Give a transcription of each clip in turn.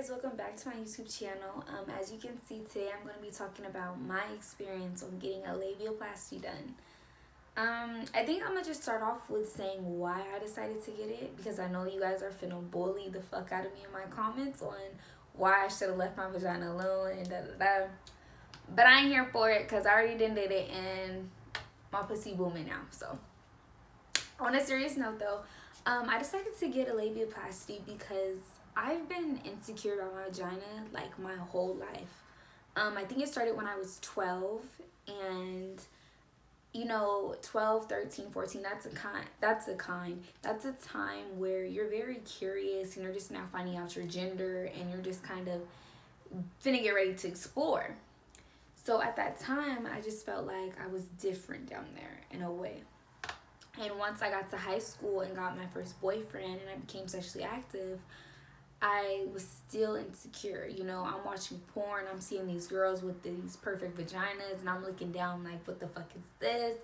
guys, welcome back to my YouTube channel. As you can see today, I'm going to be talking about my experience on getting a labioplasty done. I think I'm going to just start off with saying why I decided to get it, because I know you guys are finna bully the fuck out of me in my comments on why I should have left my vagina alone and da-da-da. But I ain't here for it because I already did it and my pussy booming now. So on a serious note though, I decided to get a labioplasty because I've been insecure about my vagina like my whole life. I think it started when I was 12, and you know, 12, 13, 14, that's a time where you're very curious and you're just now finding out your gender and you're just kind of finna get ready to explore. So at that time, I just felt like I was different down there in a way. And once I got to high school and got my first boyfriend and I became sexually active, I was still insecure. You know, I'm watching porn, I'm seeing these girls with these perfect vaginas, and I'm looking down like, what the fuck is this?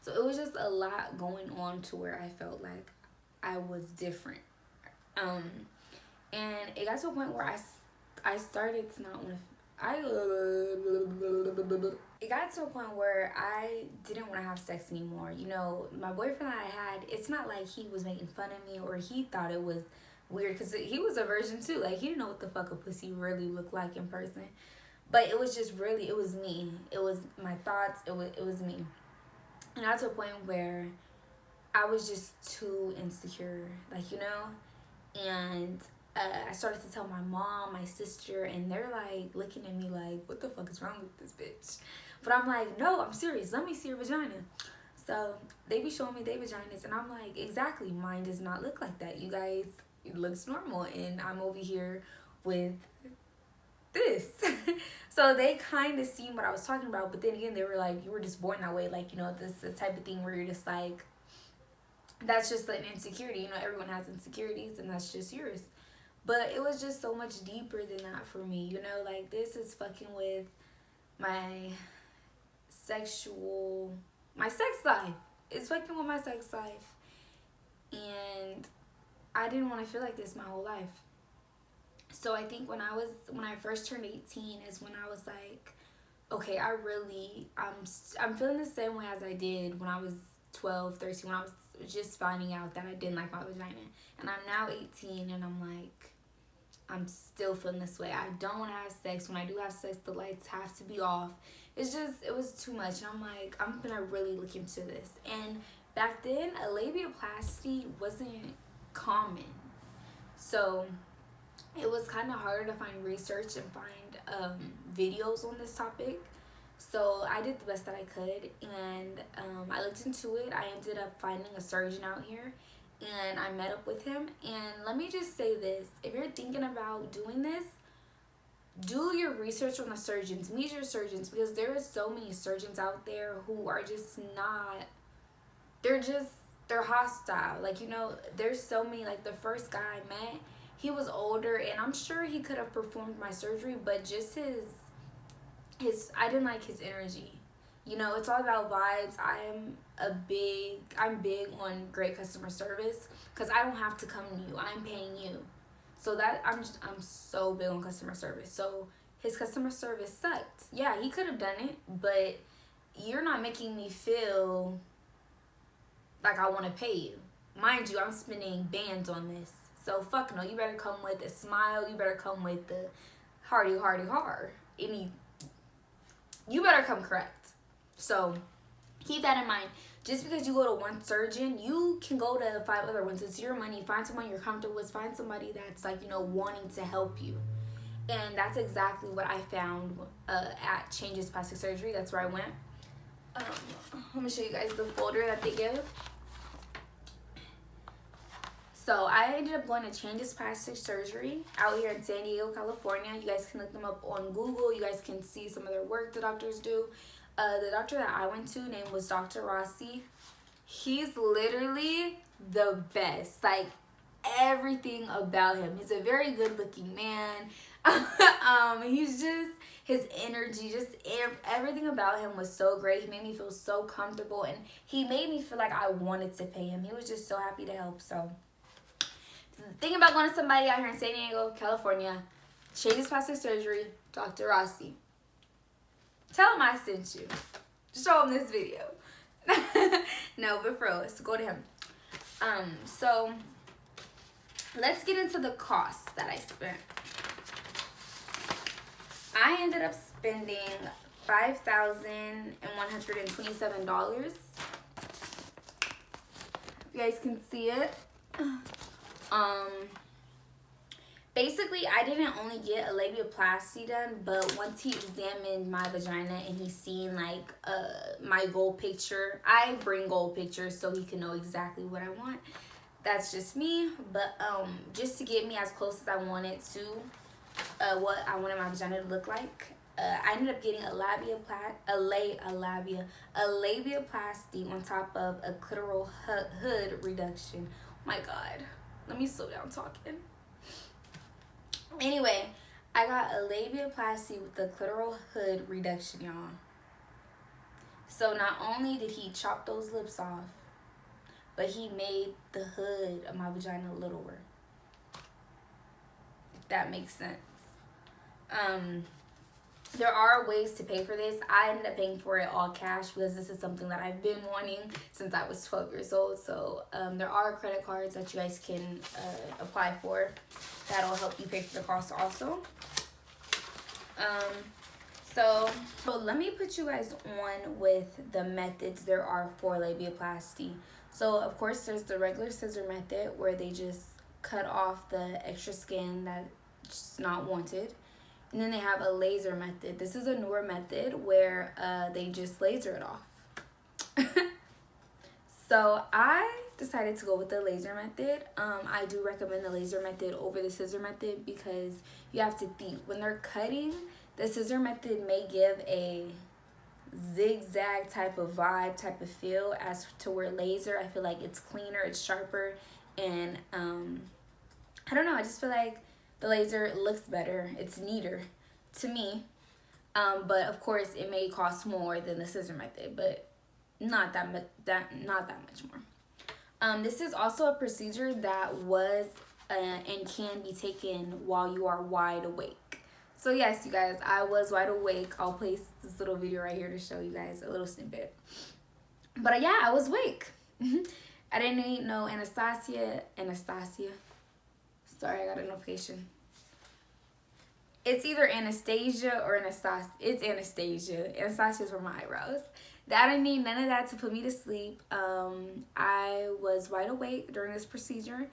So it was just a lot going on to where I felt like I was different. And it got to a point where I started to not want to, it got to a point where I didn't want to have sex anymore. You know, my boyfriend that I had, it's not like he was making fun of me or he thought it was weird, because he was a virgin too. Like, he didn't know what the fuck a pussy really looked like in person. But it was just really, it was me. It was my thoughts. It was me. And I got to a point where I was just too insecure, like, you know. And I started to tell my mom, my sister, and they're like looking at me like, what the fuck is wrong with this bitch? But I'm like, no, I'm serious. Let me see your vagina. So they be showing me their vaginas, and I'm like, exactly, mine does not look like that. You guys, it looks normal, and I'm over here with this. So they kind of seen what I was talking about, but then again, they were like, you were just born that way. Like, you know, this is the type of thing where you're just like, that's just an insecurity. You know, everyone has insecurities, and that's just yours. But it was just so much deeper than that for me. You know, like, this is fucking with my sex life. It's fucking with my sex life. And I didn't want to feel like this my whole life. So I think when I first turned 18 is when I was like, okay, I'm feeling the same way as I did when I was 12, 13, when I was just finding out that I didn't like my vagina. And I'm now 18 and I'm like, I'm still feeling this way. I don't want to have sex. When I do have sex, the lights have to be off. It's just, it was too much. And I'm like, I'm gonna really look into this. And back then, a labioplasty wasn't common. So it was kind of harder to find research and find videos on this topic. So I did the best that I could, and I looked into it. I ended up finding a surgeon out here, and I met up with him. And let me just say this, if you're thinking about doing this, do your research on the surgeons. Meet your surgeons, because there are so many surgeons out there who are just not, they're hostile. Like, you know, there's so many. Like, the first guy I met, he was older, and I'm sure he could have performed my surgery, but just his I didn't like his energy. You know, it's all about vibes. I'm big on great customer service, because I don't have to come to you. I'm paying you. So that I'm so big on customer service. So his customer service sucked. Yeah, he could have done it, but you're not making me feel like I want to pay you. Mind you, I'm spending bands on this. So fuck no, you better come with a smile. You better come with the hearty. You better come correct. So keep that in mind. Just because you go to one surgeon, you can go to 5 other ones. It's your money. Find someone you're comfortable with. Find somebody that's, like, you know, wanting to help you. And that's exactly what I found at Changes Plastic Surgery. That's where I went. I'm going to show you guys the folder that they give. So I ended up going to Changes Plastic Surgery out here in San Diego, California. You guys can look them up on Google. You guys can see some of their work the doctors do. The doctor that I went to, name was Dr. Rossi. He's literally the best. Like, everything about him. He's a very good looking man. He's just, his energy, just everything about him was so great. He made me feel so comfortable, and he made me feel like I wanted to pay him. He was just so happy to help. So thinking about going to somebody out here in San Diego, California, Shady's Plastic Surgery, Dr. Rossi. Tell him I sent you. Show him this video. No, but for real, let's go to him. So let's get into the costs that I spent. I ended up spending $5,127. You guys can see it. Basically, I didn't only get a labioplasty done, but once he examined my vagina and he seen like my goal picture, I bring goal pictures so he can know exactly what I want. That's just me, but just to get me as close as I wanted to what I wanted my vagina to look like, I ended up getting a labioplasty on top of a clitoral hood reduction. My God, let me slow down talking. Anyway, I got a labioplasty with the clitoral hood reduction, y'all. So not only did he chop those lips off, but he made the hood of my vagina littler. If that makes sense. There are ways to pay for this. I ended up paying for it all cash because this is something that I've been wanting since I was 12 years old. So there are credit cards that you guys can apply for. That'll help you pay for the cost also. So let me put you guys on with the methods there are for labioplasty. So of course there's the regular scissor method where they just cut off the extra skin that's not wanted. And then they have a laser method. This is a newer method where they just laser it off. So I decided to go with the laser method. I do recommend the laser method over the scissor method because you have to think. When they're cutting, the scissor method may give a zigzag type of vibe, type of feel, as to where laser, I feel like it's cleaner, it's sharper, and I don't know, I just feel like the laser looks better, it's neater to me. But of course it may cost more than the scissor method, but not that much more. This is also a procedure that was and can be taken while you are wide awake. So yes, you guys, I was wide awake. I'll place this little video right here to show you guys a little snippet. But yeah, I was awake. I didn't need no Anastasia. Sorry, I got a notification. It's either Anastasia or Anastasia. It's Anastasia. Anastasia's for my eyebrows. I didn't need none of that to put me to sleep. I was wide awake during this procedure,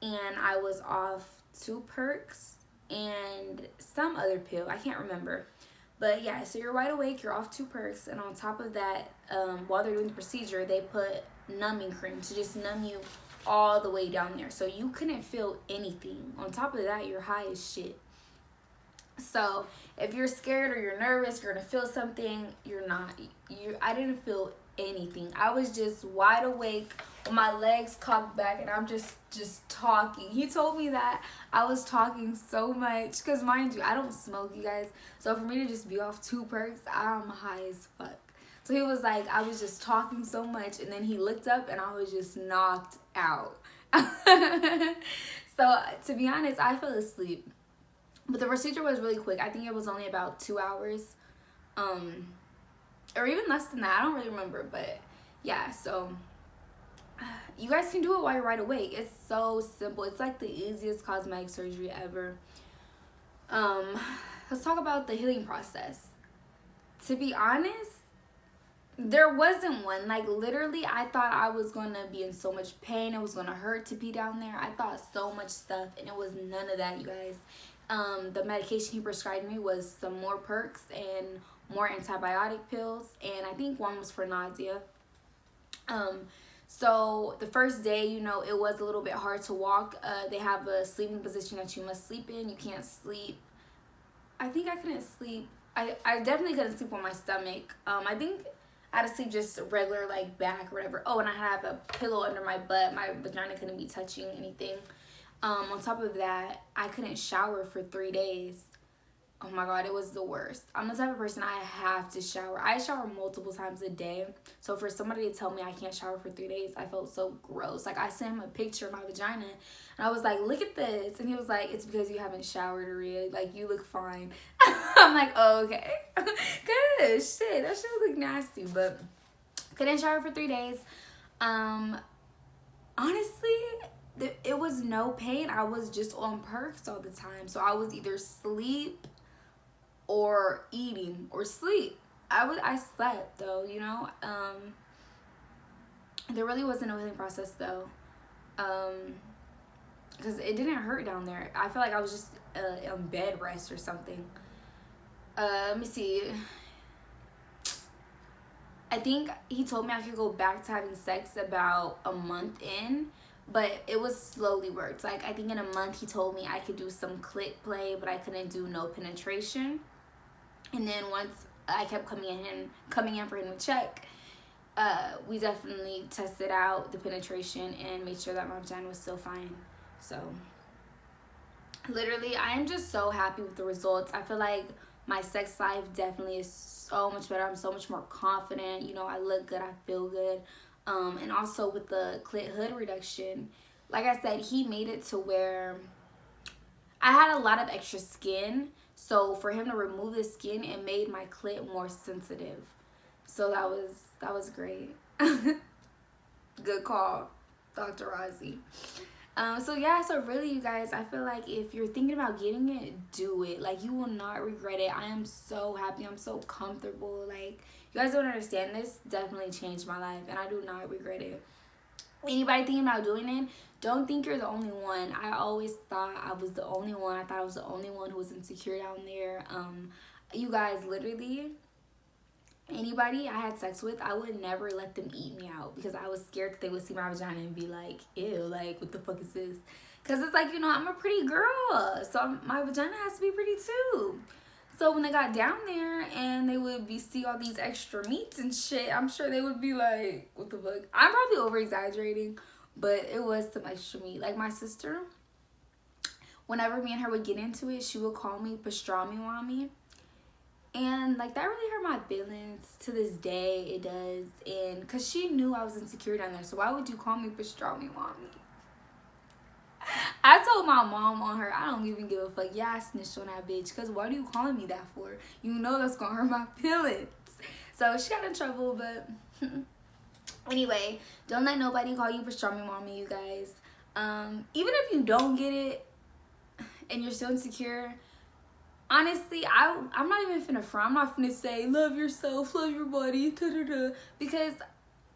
and I was off 2 perks and some other pill. I can't remember. But yeah, so you're wide awake, you're off 2 perks, and on top of that, while they're doing the procedure, they put numbing cream to just numb you all the way down there. So you couldn't feel anything. On top of that, you're high as shit. So if you're scared or you're nervous, you're gonna feel something, you're not. I didn't feel anything. I was just wide awake with my legs cocked back, and I'm just talking. He told me that I was talking so much because, mind you, I don't smoke, you guys. So for me to just be off 2 perks, I'm high as fuck. So he was like, I was just talking so much, and then he looked up and I was just knocked out. So to be honest, I fell asleep. But the procedure was really quick. I think it was only about 2 hours. Or even less than that. I don't really remember. But yeah, so you guys can do it while you're wide awake. It's so simple. It's like the easiest cosmetic surgery ever. Let's talk about the healing process. To be honest, there wasn't one. Like, literally, I thought I was going to be in so much pain. It was going to hurt to be down there. I thought so much stuff, and it was none of that, you guys. The medication he prescribed me was some more perks and more antibiotic pills, and I think one was for nausea. So the first day, you know, it was a little bit hard to walk. They have a sleeping position that you must sleep in. You can't sleep. I think I couldn't sleep. I definitely couldn't sleep on my stomach. I think I had to sleep just regular, like, back or whatever. Oh, and I had to have a pillow under my butt. My vagina couldn't be touching anything. On top of that, I couldn't shower for 3 days. Oh my god, it was the worst. I'm the type of person, I have to shower. I shower multiple times a day. So for somebody to tell me I can't shower for 3 days, I felt so gross. Like, I sent him a picture of my vagina and I was like, look at this. And he was like, it's because you haven't showered, Aria. Like, you look fine. I'm like, oh, okay. Good shit. That shit would look nasty. But couldn't shower for 3 days. Honestly, it was no pain. I was just on perks all the time. So I was either sleep or eating or sleep. I slept though, you know. There really wasn't no healing process though, because it didn't hurt down there. I feel like I was just on bed rest or something. Let me see. I think he told me I could go back to having sex about a month in, but it was slowly worked. Like, I think in a month he told me I could do some clit play, but I couldn't do no penetration. And then once I kept coming in for him to check, we definitely tested out the penetration and made sure that my vagina was still fine. So literally, I am just so happy with the results. I feel like my sex life definitely is so much better. I'm so much more confident. You know, I look good, I feel good. And also with the clit hood reduction, like I said, he made it to where I had a lot of extra skin. So for him to remove the skin, it made my clit more sensitive. So that was great. Good call, Dr. Rozzy. So yeah, so really, you guys, I feel like if you're thinking about getting it, do it. Like, you will not regret it. I am so happy. I'm so comfortable. Like, you guys don't understand. This definitely changed my life, and I do not regret it. Anybody thinking about doing it, don't think you're the only one. I always thought I was the only one. I thought I was the only one who was insecure down there. You guys, literally, anybody I had sex with, I would never let them eat me out because I was scared that they would see my vagina and be like, ew, like, what the fuck is this? Because it's like, you know, I'm a pretty girl, so my vagina has to be pretty too. So when they got down there and they would see all these extra meats and shit, I'm sure they would be like, what the fuck? I'm probably over exaggerating, but it was some extra meat. Like, my sister, whenever me and her would get into it, she would call me pastrami wami. And like, that really hurt my feelings. To this day, it does. And because she knew I was insecure down there, so why would you call me pastrami wami? I told my mom on her, I don't even give a fuck. Yeah, I snitched on that bitch. Because what are you calling me that for? You know that's going to hurt my feelings. So she got in trouble, but anyway, don't let nobody call you pastrami wami, you guys. Even if you don't get it and you're still insecure, honestly, I'm not even finna front. I'm not finna say, love yourself, love your body, because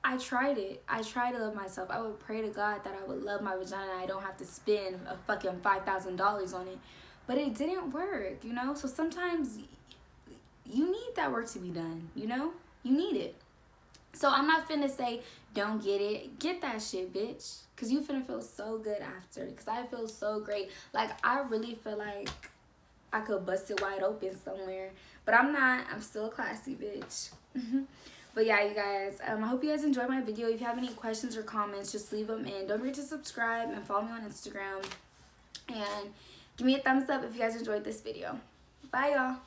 I tried it. I tried to love myself. I would pray to God that I would love my vagina and I don't have to spend a fucking $5,000 on it. But it didn't work, you know? So sometimes you need that work to be done, you know? You need it. So I'm not finna say, don't get it. Get that shit, bitch. Because you finna feel so good after. Because I feel so great. Like, I really feel like I could bust it wide open somewhere. But I'm not. I'm still a classy bitch. But yeah, you guys, I hope you guys enjoyed my video. If you have any questions or comments, just leave them in. Don't forget to subscribe and follow me on Instagram. And give me a thumbs up if you guys enjoyed this video. Bye, y'all.